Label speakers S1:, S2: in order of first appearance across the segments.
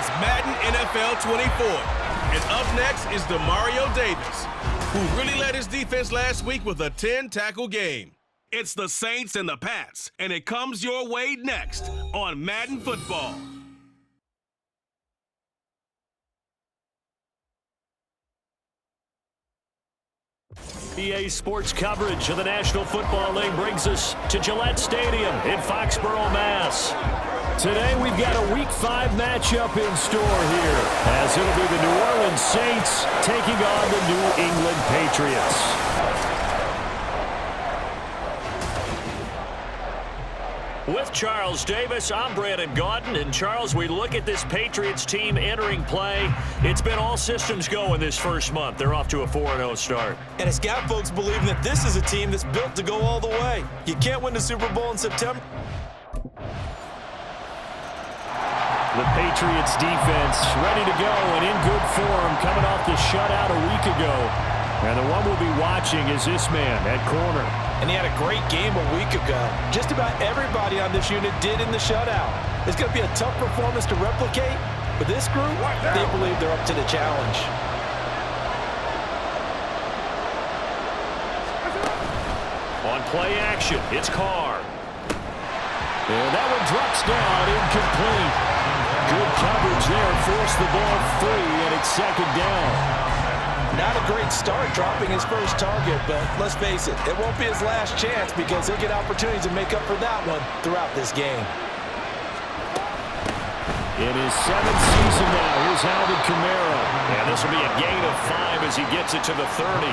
S1: It's Madden NFL 24. And up next is Demario Davis, who really led his defense last week with a 10-tackle game. It's the Saints and the Pats, and it comes your way next on Madden Football.
S2: EA Sports coverage of the National Football League brings us to Gillette Stadium in Foxborough, Mass. Today we've got a Week 5 matchup in store here, as it'll be the New Orleans Saints taking on the New England Patriots. With Charles Davis, I'm Brandon Gaudin. And Charles, we look at this Patriots team entering play. It's been all systems go in this first month. They're off to a 4-0 start.
S3: And it's got folks believing that this is a team that's built to go all the way. You can't win the Super Bowl in September.
S2: The Patriots defense ready to go and in good form coming off the shutout a week ago. And the one we'll be watching is this man at corner.
S3: And he had a great game a week ago. Just about everybody on this unit did in the shutout. It's going to be a tough performance to replicate, but this group, they believe they're up to the challenge.
S2: On play action, it's Carr. And that one drops down, incomplete. Good coverage there, forced the ball free, and it's second down.
S3: Not a great start dropping his first target, but let's face it, it won't be his last chance because he'll get opportunities to make up for that one throughout this game.
S2: In his 7th season now, here's Alvin Kamara. And this will be a gain of 5 as he gets it to the 30.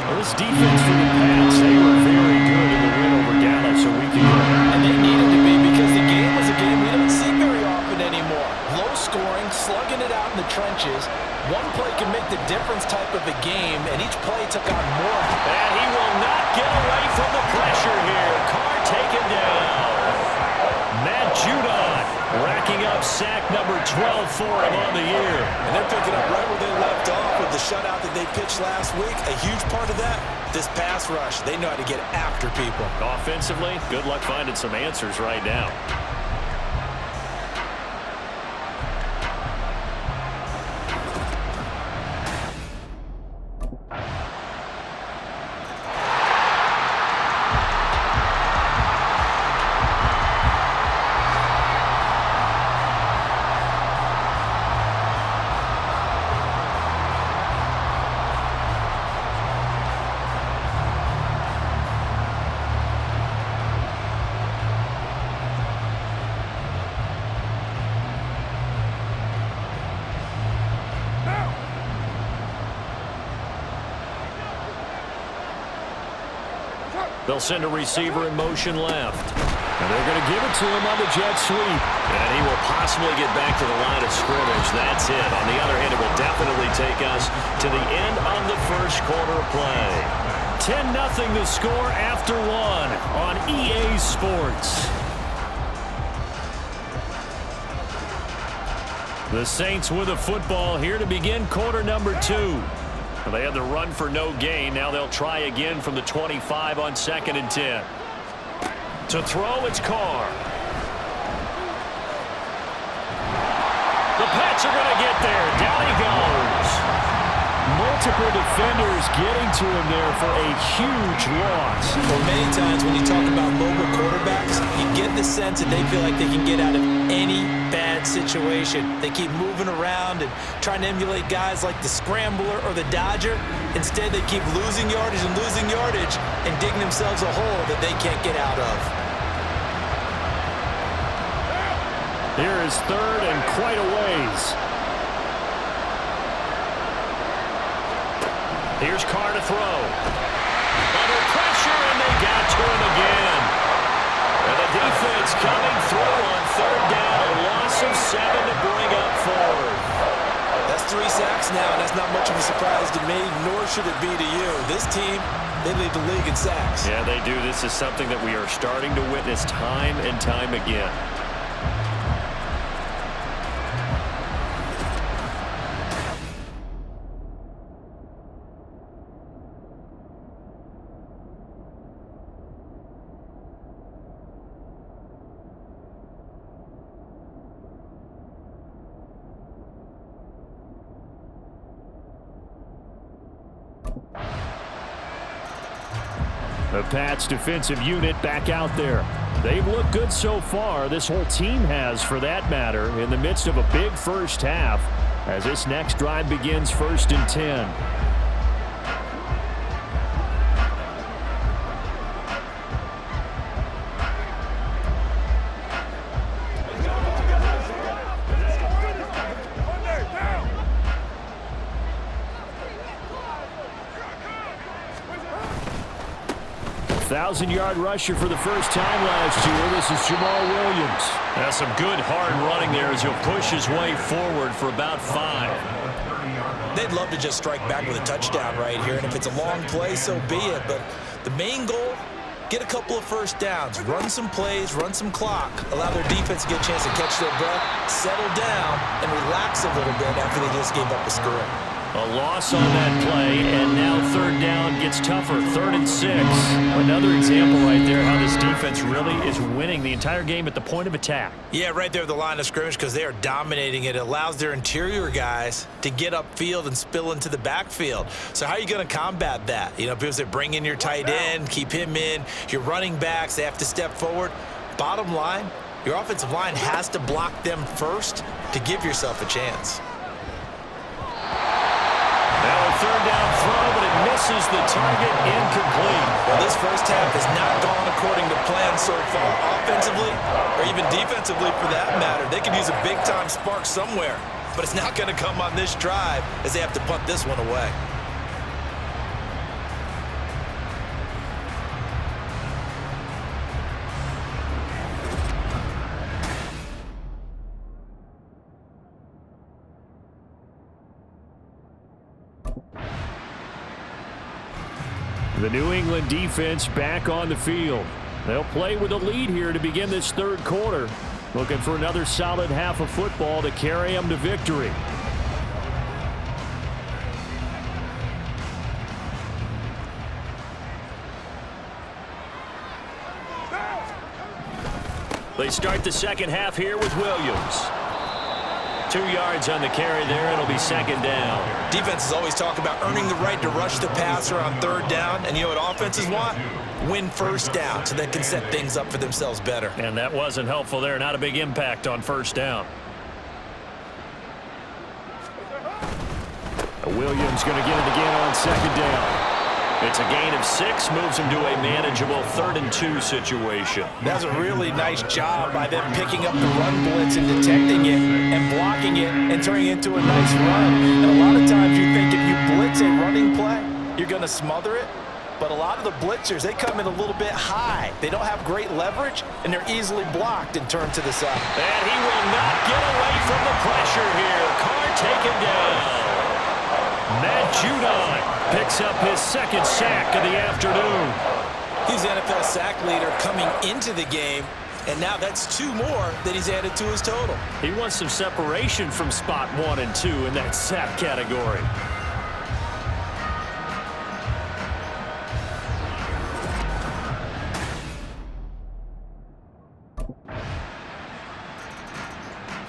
S2: Well, this defense for the Pats, they were very good in the win over Dallas a week ago.
S3: And they needed to be because the game was a game we don't see very often anymore. Low scoring, slugging it out in the trenches. One play can make the difference type of a game, and each play took on more.
S2: And he will not get away from the pressure here. Carr taken down. Matt Judon racking up sack number 12 for him on the year.
S3: And they're picking up right where they left off with the shutout that they pitched last week. A huge part of that, this pass rush. They know how to get after people.
S2: Offensively, good luck finding some answers right now. They'll send a receiver in motion left. And they're going to give it to him on the jet sweep. And he will possibly get back to the line of scrimmage. That's it. On the other hand, it will definitely take us to the end of the first quarter of play. 10-0 the score after 1 on EA Sports. The Saints with a football here to begin quarter number 2. They had the run for no gain. Now they'll try again from the 25 on 2nd and 10. To throw, it's Carr. The Pats are going to get there. Down he goes. Multiple defenders getting to him there for a huge loss.
S3: Well, many times when you talk about mobile quarterbacks, you get the sense that they feel like they can get out of any bad situation. They keep moving around and trying to emulate guys like the Scrambler or the Dodger. Instead, they keep losing yardage and digging themselves a hole that they can't get out of.
S2: Here is 3rd and quite a ways. Here's Carr to throw. Under pressure, and they got to him again. And the defense coming through on 3rd down. A loss of 7 to bring up 4th.
S3: That's 3 sacks now, and that's not much of a surprise to me, nor should it be to you. This team, they lead the league in sacks.
S2: Yeah, they do. This is something that we are starting to witness time and time again. The Pats defensive unit back out there. They've looked good so far. This whole team has, for that matter, in the midst of a big first half as this next drive begins 1st and 10. Thousand-yard rusher for the first time last year. This is Jamal Williams.
S4: That's some good hard running there as he'll push his way forward for about 5.
S3: They'd love to just strike back with a touchdown right here, and if it's a long play, so be it. But the main goal, get a couple of first downs, run some plays, run some clock, allow their defense to get a chance to catch their breath, settle down, and relax a little bit after they just gave up a score.
S2: A loss on that play, and now 3rd down gets tougher. 3rd and 6. Another example right there how this defense really is winning the entire game at the point of attack.
S3: Yeah, right there at the line of scrimmage because they are dominating it. It allows their interior guys to get upfield and spill into the backfield. So how are you going to combat that? You know, people say bring in your tight end, keep him in. Your running backs, they have to step forward. Bottom line, your offensive line has to block them first to give yourself a chance.
S2: Now a 3rd down throw, but it misses the target, incomplete.
S3: Well, this first half has not gone according to plan so far, offensively or even defensively for that matter. They could use a big-time spark somewhere, but it's not going to come on this drive as they have to punt this one away.
S2: The New England defense back on the field. They'll play with a lead here to begin this 3rd quarter. Looking for another solid half of football to carry them to victory. They start the second half here with Williams. 2 yards on the carry there. It'll be 2nd down.
S3: Defenses always talk about earning the right to rush the passer on 3rd down. And you know what offenses want? Win 1st down so they can set things up for themselves better.
S2: And that wasn't helpful there. Not a big impact on 1st down. Williams going to get it again on 2nd down. It's a gain of 6, moves him to a manageable 3rd and 2 situation.
S3: That's a really nice job by them picking up the run blitz and detecting it and blocking it and turning it into a nice run. And a lot of times you think if you blitz a running play, you're going to smother it. But a lot of the blitzers, they come in a little bit high. They don't have great leverage, and they're easily blocked and turned to the side.
S2: And he will not get away from the pressure here. Carr taken down. Matt Judon picks up his 2nd sack of the afternoon.
S3: He's the NFL sack leader coming into the game, and now that's 2 more that he's added to his total.
S2: He wants some separation from spot 1 and 2 in that sack category.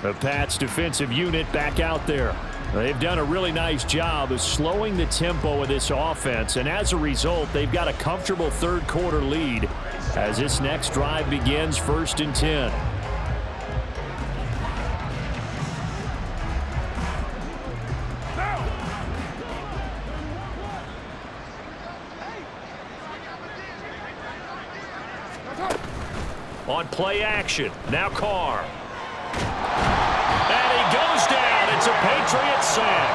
S2: The Pats defensive unit back out there. They've done a really nice job of slowing the tempo of this offense, and as a result, they've got a comfortable 3rd quarter lead as this next drive begins 1st and 10. On play action, now Carr. And he goes down. It's a Patriots sack.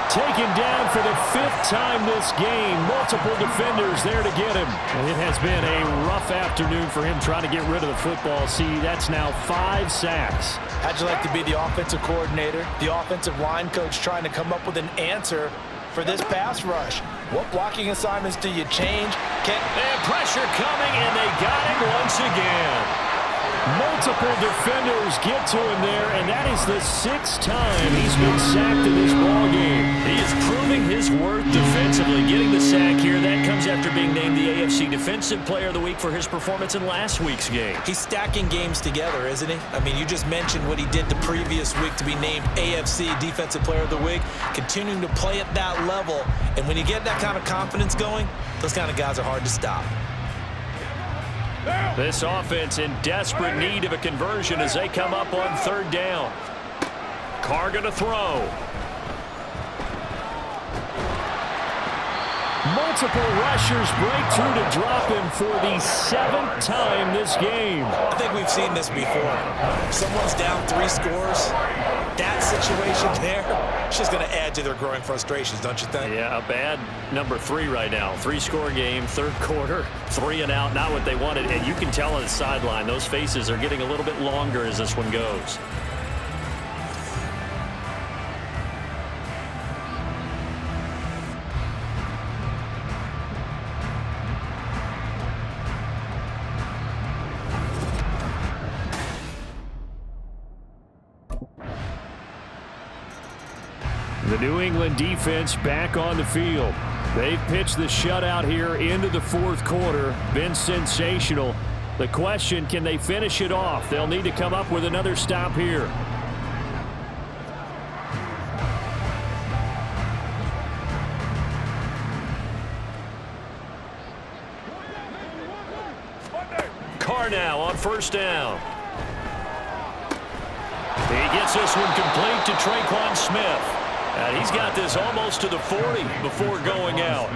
S2: Taken down for the 5th time this game. Multiple defenders there to get him. And it has been a rough afternoon for him trying to get rid of the football. See, that's now 5 sacks.
S3: How'd you like to be the offensive coordinator, the offensive line coach trying to come up with an answer for this pass rush? What blocking assignments do you change?
S2: And pressure coming, and they got him once again. Multiple defenders get to him there, and that is the 6th time he's been sacked in this ballgame.
S4: He is proving his worth defensively. Getting the sack here, that comes after being named the AFC Defensive Player of the Week for his performance in last week's game.
S3: He's stacking games together, isn't he? I mean, you just mentioned what he did the previous week to be named AFC Defensive Player of the Week, continuing to play at that level. And when you get that kind of confidence going, those kind of guys are hard to stop.
S2: This offense in desperate need of a conversion as they come up on 3rd down. Carr going to throw. Multiple rushers break through to drop him for the 7th time this game.
S3: I think we've seen this before. If someone's down 3 scores, that situation there, it's just going to add to their growing frustrations, don't you think?
S2: Yeah, a bad number 3 right now. 3-score game, 3rd quarter, 3 and out, not what they wanted. And you can tell on the sideline, those faces are getting a little bit longer as this one goes. The New England defense back on the field. They've pitched the shutout here into the 4th quarter. Been sensational. The question, can they finish it off? They'll need to come up with another stop here. Carr now on 1st down. He gets this one complete to Traquan Smith. And he's got this almost to the 40 before going out.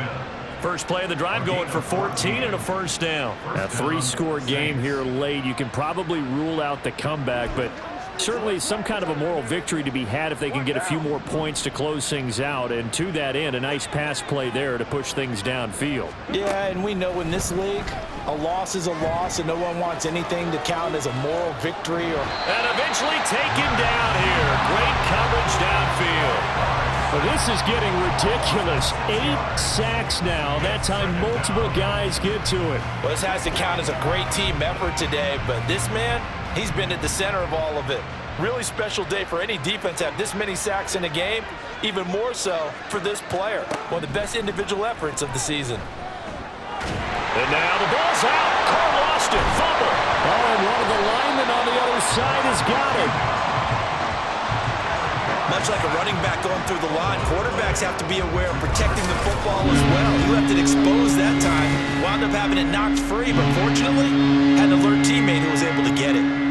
S2: First play of the drive going for 14 and a 1st down. A 3-score game here late. You can probably rule out the comeback, but certainly some kind of a moral victory to be had if they can get a few more points to close things out. And to that end, a nice pass play there to push things downfield.
S3: Yeah, and we know in this league, a loss is a loss, and no one wants anything to count as a moral victory.
S2: And eventually taken down here. Great coverage downfield. Well, this is getting ridiculous. 8 sacks now. That time multiple guys get to it.
S3: Well, this has to count as a great team effort today, but this man, he's been at the center of all of it. Really special day for any defense to have this many sacks in a game, even more so for this player. One of the best individual efforts of the season.
S2: And now the ball's out. Carr lost it. Fumble. Oh, and one of the linemen on the other side has got it.
S3: Much like a running back going through the line, quarterbacks have to be aware of protecting the football as well. He left it exposed that time, wound up having it knocked free, but fortunately, had an alert teammate who was able to get it.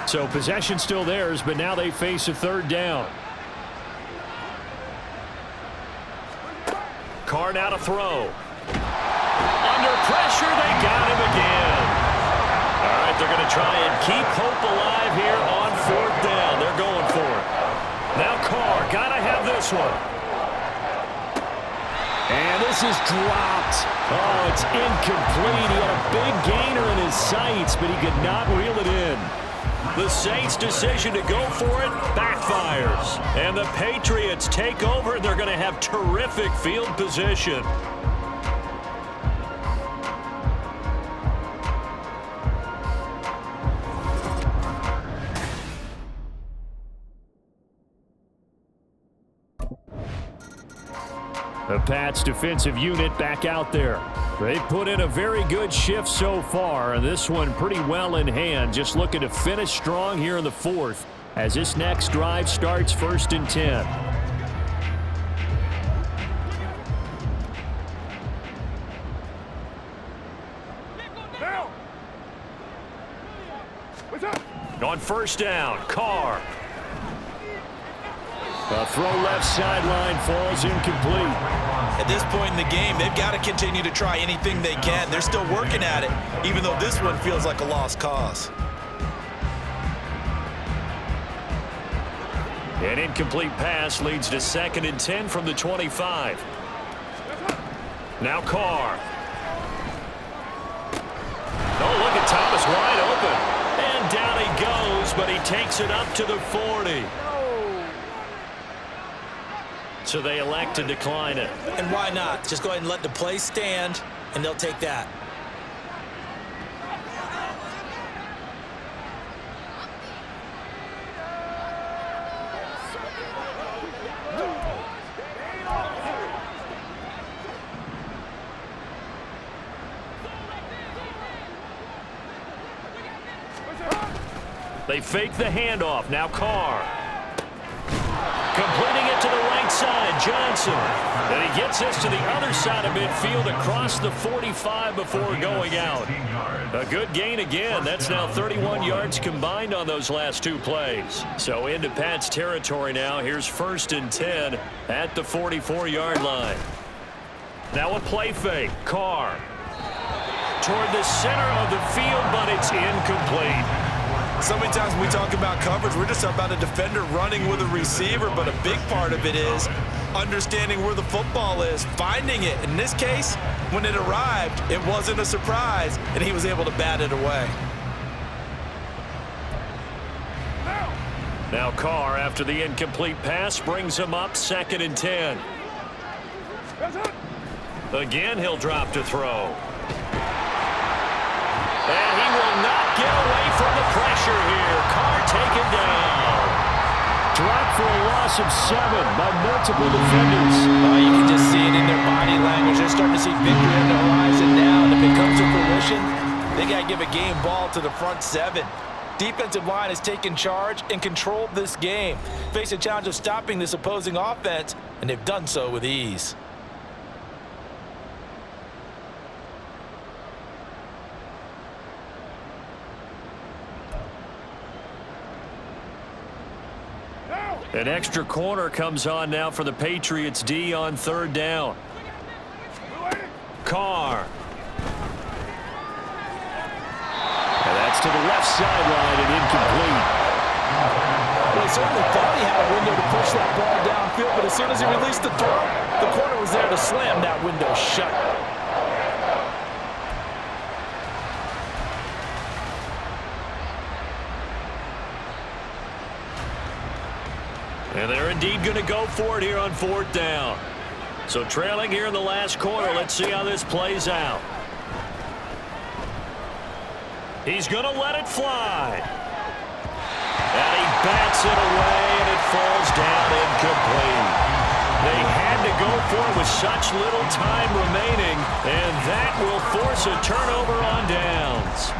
S2: So possession still theirs, but now they face a 3rd down. Carr now to throw. Under pressure, they got him again. All right, they're going to try and keep hope alive here on 4th down. They're going for it. Now Carr, got to have this one. And this is dropped. Oh, it's incomplete. He had a big gainer in his sights, but he could not reel it in. The Saints' decision to go for it backfires. And the Patriots take over. They're going to have terrific field position. The Pats defensive unit back out there. They've put in a very good shift so far, and this one pretty well in hand. Just looking to finish strong here in the 4th as this next drive starts 1st and 10. On 1st down, Carr. A throw left sideline falls incomplete.
S3: At this point in the game, they've got to continue to try anything they can. They're still working at it, even though this one feels like a lost cause.
S2: An incomplete pass leads to 2nd and 10 from the 25. Now Carr. Oh, look at Tom
S4: takes it up to the 40. So they elect to decline it.
S3: And why not? Just go ahead and let the play stand, and they'll take that.
S4: They fake the handoff. Now Carr. Completing it to the right side, Johnson. And he gets this to the other side of midfield across the 45 before going out. A good gain again. That's now 31 yards combined on those last two plays. So into Pat's territory now. Here's 1st and 10 at the 44-yard line. Now a play fake. Carr. Toward the center of the field, but it's incomplete.
S3: So many times when we talk about coverage, we're just about a defender running with a receiver, but a big part of it is understanding where the football is, finding it. In this case, when it arrived, it wasn't a surprise, and he was able to bat it away.
S4: Now Carr, after the incomplete pass, brings him up 2nd and 10. Again, he'll drop to throw. And he will not get away from the pressure here. Carr taken down. Dropped for a loss of 7 by multiple defenders.
S3: You can just see it in their body language. They're starting to see victory on the horizon now. And if it comes to fruition, they got to give a game ball to the front 7. Defensive line has taken charge and controlled this game. Face a challenge of stopping this opposing offense, and they've done so with ease.
S4: An extra corner comes on now for the Patriots D on 3rd down. Carr. And that's to the left sideline and incomplete.
S3: Well, he certainly thought he had a window to push that ball downfield, but as soon as he released the throw, the corner was there to slam that window shut.
S4: And they're indeed going to go for it here on 4th down. So trailing here in the last quarter, let's see how this plays out. He's going to let it fly. And he bats it away, and it falls down incomplete. They had to go for it with such little time remaining, and that will force a turnover on downs.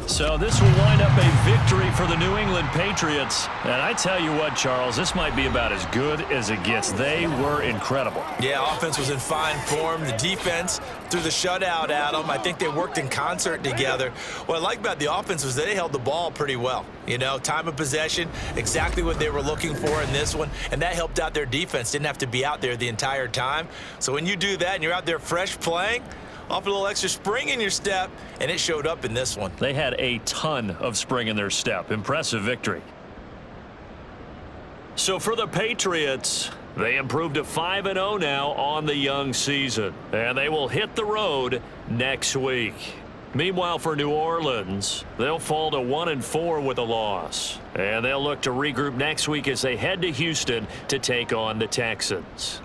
S4: So this will wind up a victory for the New England Patriots. And I tell you what, Charles, this might be about as good as it gets. They were incredible.
S3: Yeah, offense was in fine form. The defense threw the shutout at them. I think they worked in concert together. What I like about the offense was they held the ball pretty well. You know, time of possession, exactly what they were looking for in this one. And that helped out their defense. Didn't have to be out there the entire time. So when you do that and you're out there fresh playing, off a little extra spring in your step, and it showed up in this one.
S4: They had a ton of spring in their step. Impressive victory. So for the Patriots, they improved to 5-0 now on the young season, and they will hit the road next week. Meanwhile, for New Orleans, they'll fall to 1-4 with a loss, and they'll look to regroup next week as they head to Houston to take on the Texans.